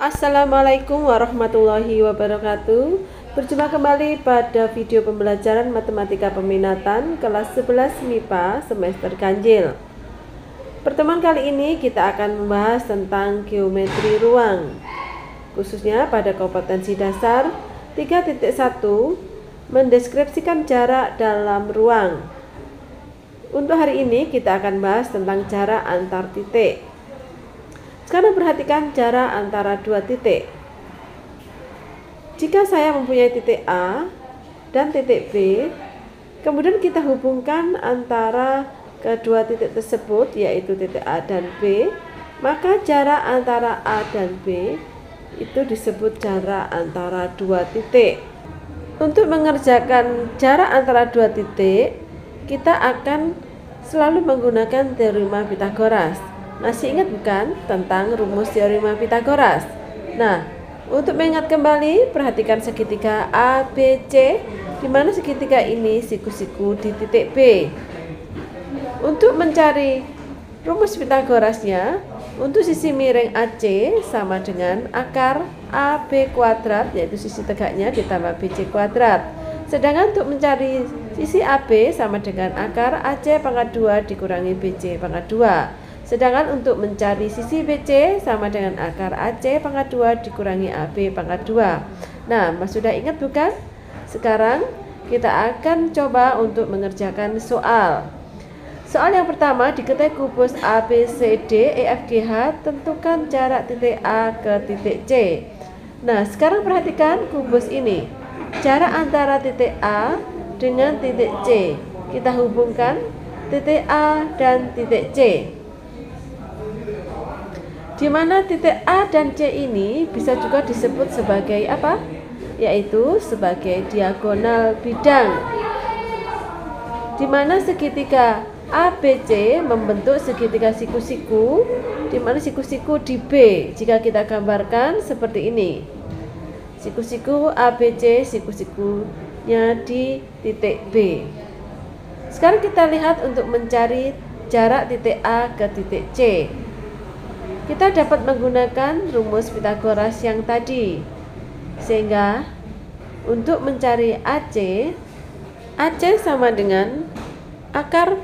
Assalamualaikum warahmatullahi wabarakatuh. Berjumpa kembali pada video pembelajaran Matematika Peminatan kelas 11 MIPA semester ganjil. Pertemuan kali ini kita akan membahas tentang geometri ruang, khususnya pada kompetensi dasar 3.1 mendeskripsikan jarak dalam ruang. Untuk hari ini kita akan bahas tentang jarak antar titik. Sekarang perhatikan jarak antara dua titik. Jika saya mempunyai titik A dan titik B, kemudian kita hubungkan antara kedua titik tersebut, yaitu titik A dan B, maka jarak antara A dan B itu disebut jarak antara dua titik. Untuk mengerjakan jarak antara dua titik, kita akan selalu menggunakan teorema Pythagoras. Masih ingat bukan tentang rumus teorema Pythagoras? Nah, untuk mengingat kembali, perhatikan segitiga ABC, di mana segitiga ini siku-siku di titik B. Untuk mencari rumus Pythagorasnya, untuk sisi miring AC sama dengan akar AB kuadrat, yaitu sisi tegaknya ditambah BC kuadrat. Sedangkan untuk mencari sisi AB sama dengan akar AC pangkat 2 dikurangi BC pangkat 2. Sedangkan untuk mencari sisi BC sama dengan akar AC pangkat 2 dikurangi AB pangkat 2. Nah, Mas sudah ingat bukan? Sekarang kita akan coba untuk mengerjakan soal. Soal yang pertama, diketahui kubus ABCD EFGH, tentukan jarak titik A ke titik C. Nah, sekarang perhatikan kubus ini. Jarak antara titik A dengan titik C. Kita hubungkan titik A dan titik C. Di mana titik A dan C ini bisa juga disebut sebagai apa? Yaitu sebagai diagonal bidang. Di mana segitiga ABC membentuk segitiga siku-siku, di mana siku-siku di B. Jika kita gambarkan seperti ini. Siku-siku ABC, siku-sikunya di titik B. Sekarang kita lihat untuk mencari jarak titik A ke titik C. Kita dapat menggunakan rumus Pythagoras yang tadi, sehingga untuk mencari AC sama dengan akar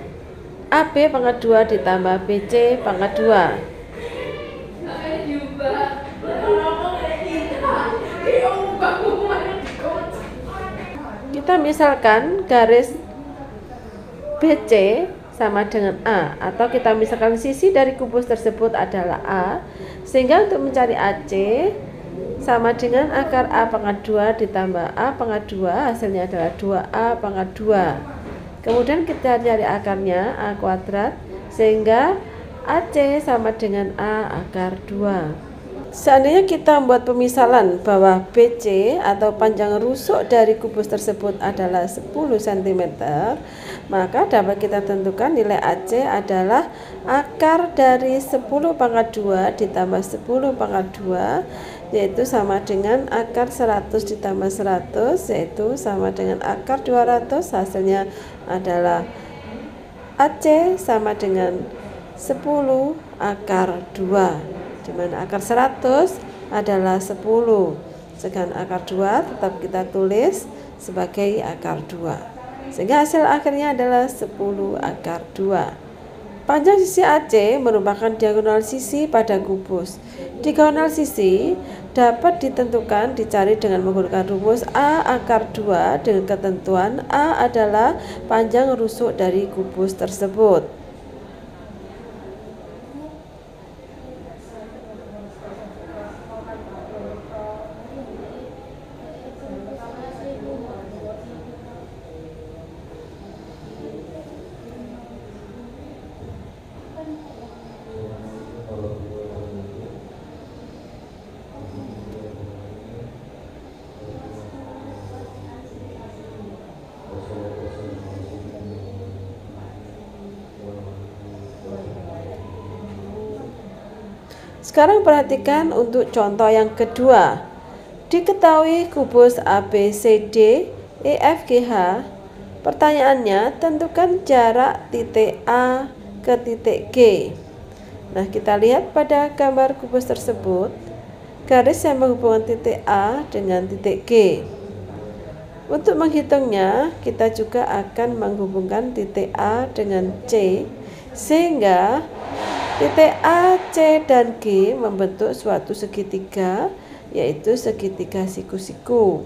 AB pangkat 2 ditambah BC pangkat 2. Kita misalkan garis BC sama dengan A, atau kita misalkan sisi dari kubus tersebut adalah A, sehingga untuk mencari AC sama dengan akar A pangkat 2 ditambah A pangkat 2, hasilnya adalah 2A pangkat 2. Kemudian kita cari akarnya A kuadrat, sehingga AC sama dengan A akar 2. Seandainya kita membuat pemisalan bahwa BC atau panjang rusuk dari kubus tersebut adalah 10 cm, maka dapat kita tentukan nilai AC adalah akar dari 10 pangkat 2 ditambah 10 pangkat 2, yaitu sama dengan akar 100 ditambah 100, yaitu sama dengan akar 200. Hasilnya adalah AC sama dengan 10 akar 2, di mana akar 100 adalah 10, sedangkan akar 2 tetap kita tulis sebagai akar 2, sehingga hasil akhirnya adalah 10 akar 2. Panjang sisi AC merupakan diagonal sisi pada kubus. Diagonal sisi dapat ditentukan dicari dengan menggunakan rumus A akar 2 dengan ketentuan A adalah panjang rusuk dari kubus tersebut. Sekarang perhatikan untuk contoh yang kedua. Diketahui kubus ABCD EFGH. Pertanyaannya, tentukan jarak titik A ke titik G. Nah, kita lihat pada gambar kubus tersebut. garis yang menghubungkan titik A dengan titik G. Untuk menghitungnya, kita juga akan menghubungkan titik A dengan C, sehingga titik A, C, dan G membentuk suatu segitiga, yaitu segitiga siku-siku,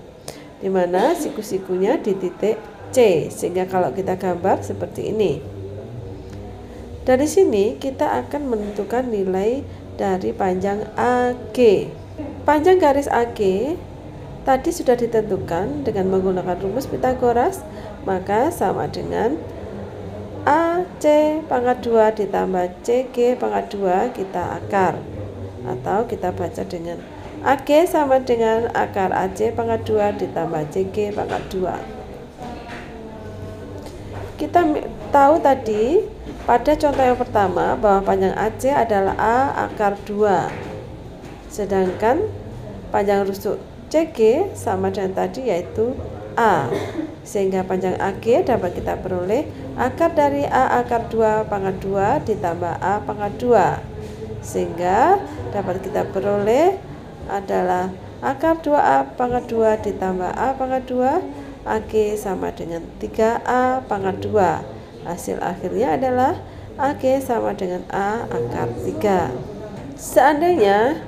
di mana siku-sikunya di titik C, sehingga kalau kita gambar seperti ini. Dari sini kita akan menentukan nilai dari panjang AG. Panjang garis AG tadi sudah ditentukan dengan menggunakan rumus Pythagoras, maka sama dengan AC pangkat 2 ditambah CG pangkat 2 kita akar, atau kita baca dengan AG sama dengan akar AC pangkat 2 ditambah CG pangkat 2. Kita tahu tadi pada contoh yang pertama bahwa panjang AC adalah A akar 2, sedangkan panjang rusuk CG sama dengan tadi, yaitu A, sehingga panjang AG dapat kita peroleh akar dari A akar 2 pangkat 2 ditambah A pangkat 2, sehingga dapat kita peroleh adalah akar 2A pangkat 2 ditambah A pangkat 2, AG sama dengan 3A pangkat 2. Hasil akhirnya adalah AG sama dengan A akar 3. Seandainya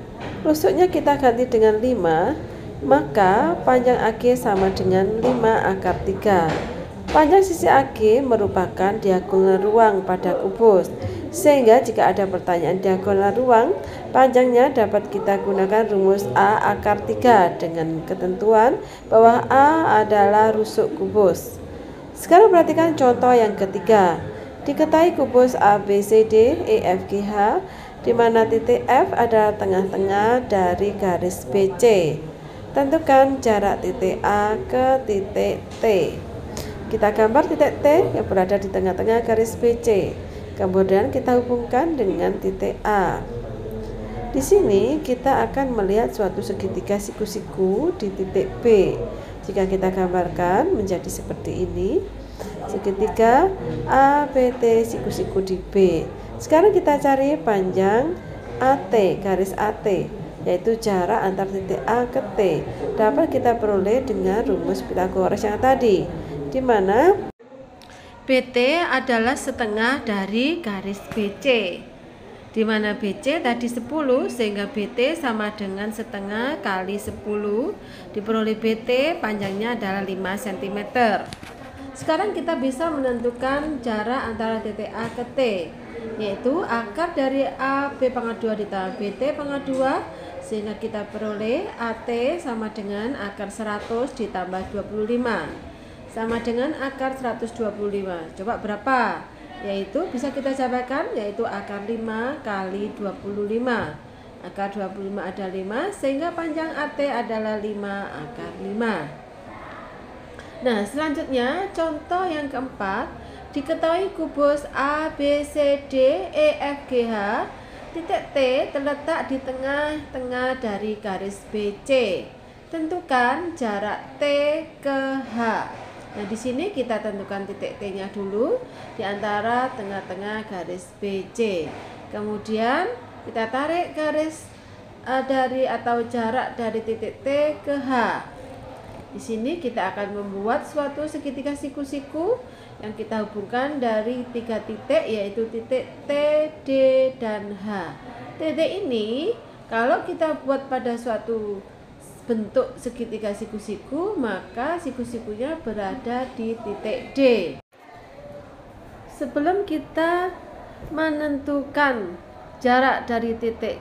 rusuknya kita ganti dengan 5, maka panjang AG sama dengan 5 akar 3. Panjang sisi AG merupakan diagonal ruang pada kubus, sehingga jika ada pertanyaan diagonal ruang, panjangnya dapat kita gunakan rumus A akar 3 dengan ketentuan bahwa A adalah rusuk kubus. Sekarang perhatikan contoh yang ketiga. Diketahui kubus ABCD EFGH, di mana titik F adalah tengah-tengah dari garis BC. Tentukan jarak titik A ke titik T. Kita gambar titik T yang berada di tengah-tengah garis BC. Kemudian kita hubungkan dengan titik A. Di sini kita akan melihat suatu segitiga siku-siku di titik B. Jika kita gambarkan menjadi seperti ini, segitiga ABT siku-siku di B. Sekarang kita cari panjang AT, garis AT, yaitu jarak antar titik A ke T. Dapat kita peroleh dengan rumus Pythagoras yang tadi, di mana BT adalah setengah dari garis BC, di mana BC tadi 10, sehingga BT sama dengan setengah kali 10, diperoleh BT panjangnya adalah 5 cm. Sekarang kita bisa menentukan jarak antara titik A ke T, yaitu akar dari AB pangkat 2 ditambah BT pangkat 2, sehingga kita peroleh AT sama dengan akar 100 ditambah 25 sama dengan akar 125. Coba berapa? Yaitu bisa kita jabarkan, yaitu akar 5 kali 25. Akar 25 ada 5, sehingga panjang AT adalah 5 akar 5. Nah, selanjutnya contoh yang keempat, diketahui kubus ABCD EFGH, titik T terletak di tengah-tengah dari garis BC. Tentukan jarak T ke H. Nah, di sini kita tentukan titik T-nya dulu di antara tengah-tengah garis BC. Kemudian kita tarik garis dari atau jarak dari titik T ke H. Di sini kita akan membuat suatu segitiga siku-siku yang kita hubungkan dari 3 titik, yaitu titik T, D, dan H. Titik ini kalau kita buat pada suatu bentuk segitiga siku-siku, maka siku-sikunya berada di titik D. Sebelum kita menentukan jarak dari titik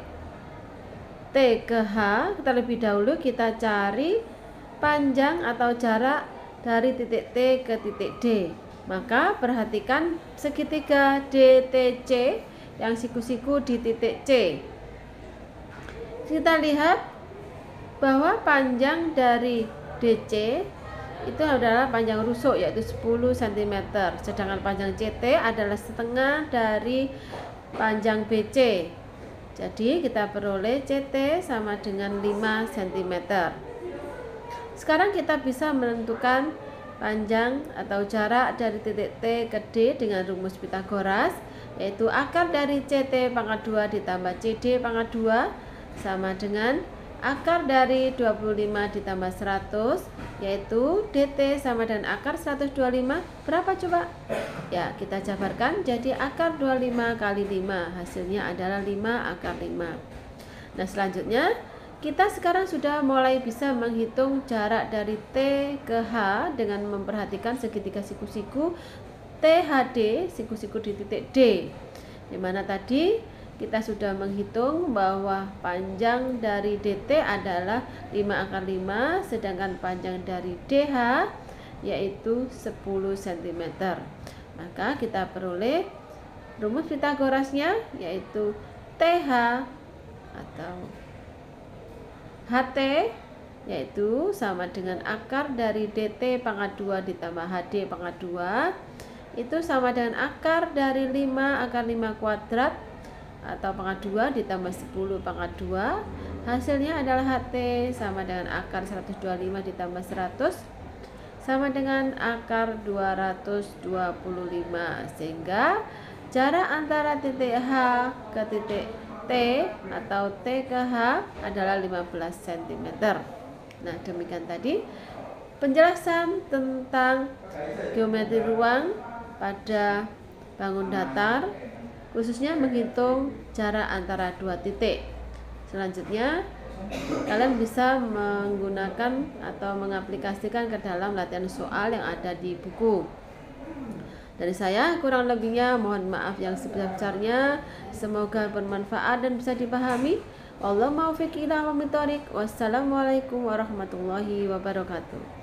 T ke H, terlebih dahulu kita cari panjang atau jarak dari titik T ke titik D. Maka perhatikan segitiga DTC yang siku-siku di titik C. Kita lihat bahwa panjang dari DC itu adalah panjang rusuk, yaitu 10 cm, sedangkan panjang CT adalah setengah dari panjang BC. Jadi kita peroleh CT sama dengan 5 cm. Sekarang kita bisa menentukan panjang atau jarak dari titik T ke D dengan rumus Pythagoras, yaitu akar dari CT pangkat 2 ditambah CD pangkat 2 sama dengan akar dari 25 ditambah 100, yaitu DT sama dengan akar 125. Berapa coba? Ya, kita jabarkan jadi akar 25 kali 5. Hasilnya adalah 5 akar 5. Nah, selanjutnya kita sekarang sudah mulai bisa menghitung jarak dari T ke H dengan memperhatikan segitiga siku-siku THD, siku-siku di titik D. Dimana tadi kita sudah menghitung bahwa panjang dari DT adalah 5 akar 5, sedangkan panjang dari DH yaitu 10 cm. Maka kita peroleh rumus Pitagorasnya, yaitu TH atau HT yaitu sama dengan akar dari DT pangkat 2 ditambah HD pangkat 2, itu sama dengan akar dari 5 akar 5 kuadrat atau pangkat 2 ditambah 10 pangkat 2. Hasilnya adalah HT sama dengan akar 125 ditambah 100 sama dengan akar 225, sehingga jarak antara titik H ke titik T atau T ke H adalah 15 cm. Nah, demikian tadi penjelasan tentang geometri ruang pada bangun datar, khususnya menghitung jarak antara dua titik. Selanjutnya kalian bisa menggunakan atau mengaplikasikan ke dalam latihan soal yang ada di buku. Dari saya kurang lebihnya mohon maaf yang sebesar-besarnya. Semoga bermanfaat dan bisa dipahami. Wassalamualaikum warahmatullahi wabarakatuh.